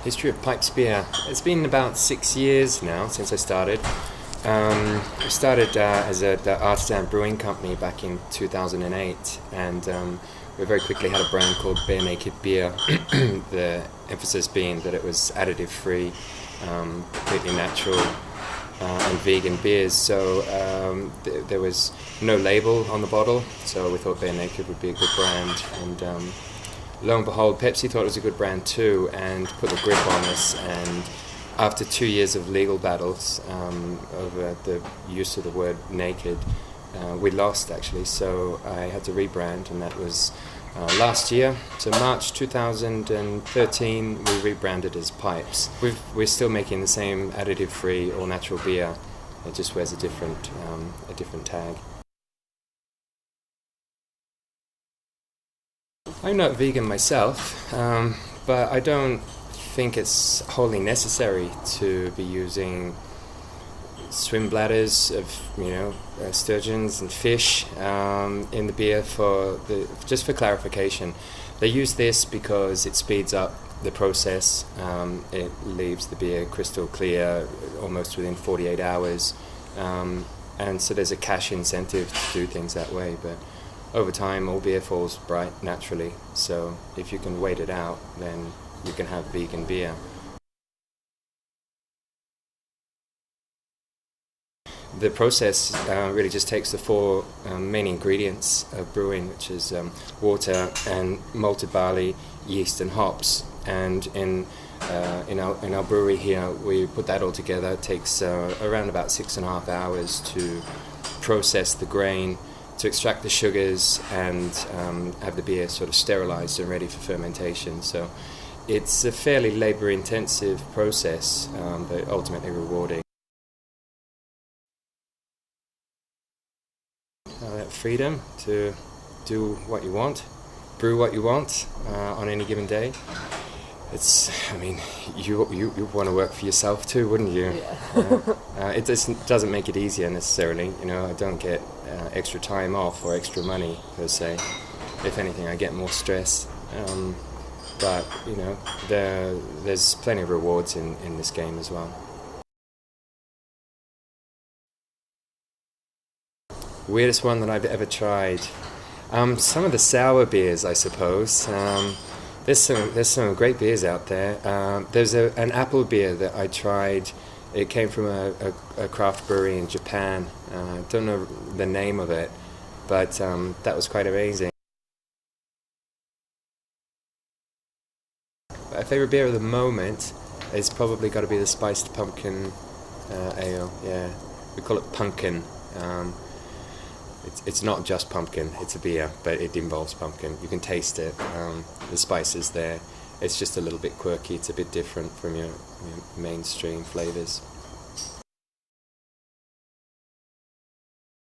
History of Pipes beer. It's been about 6 years now since I started. I started as the artisan brewing company back in 2008, and we very quickly had a brand called Bare Naked Beer. The emphasis being that it was additive free, completely natural, and vegan beers. So there was no label on the bottle, so we thought Bare Naked would be a good brand. And lo and behold, Pepsi thought it was a good brand too, and put the grip on us. And after 2 years of legal battles over the use of the word naked, we lost actually. So I had to rebrand, and that was last year. So March 2013, we rebranded as Pipes. We're still making the same additive-free, all-natural beer. It just wears a different tag. I'm not vegan myself, but I don't think it's wholly necessary to be using swim bladders of sturgeons and fish in the beer just for clarification. They use this because it speeds up the process. It leaves the beer crystal clear almost within 48 hours, and so there's a cash incentive to do things that way. But over time, all beer falls bright naturally. So if you can wait it out, then you can have vegan beer. The process really just takes the four main ingredients of brewing, which is water and malted barley, yeast and hops. And in our brewery here, we put that all together. It takes around about 6.5 hours to process the grain, to extract the sugars, and have the beer sort of sterilized and ready for fermentation. So it's a fairly labor-intensive process, but ultimately rewarding. That freedom to do what you want, brew what you want on any given day. You want to work for yourself too, wouldn't you? Yeah. It doesn't make it easier necessarily. I don't get extra time off or extra money per se. If anything, I get more stress. But there's plenty of rewards in this game as well. Weirdest one that I've ever tried. Some of the sour beers, I suppose. There's some great beers out there. There's an apple beer that I tried. It came from a craft brewery in Japan. Don't know the name of it, but that was quite amazing. My favorite beer at the moment is probably got to be the spiced pumpkin ale. Yeah, we call it pumpkin. It's not just pumpkin, it's a beer, but it involves pumpkin. You can taste it, the spice is there. It's just a little bit quirky, it's a bit different from your mainstream flavours.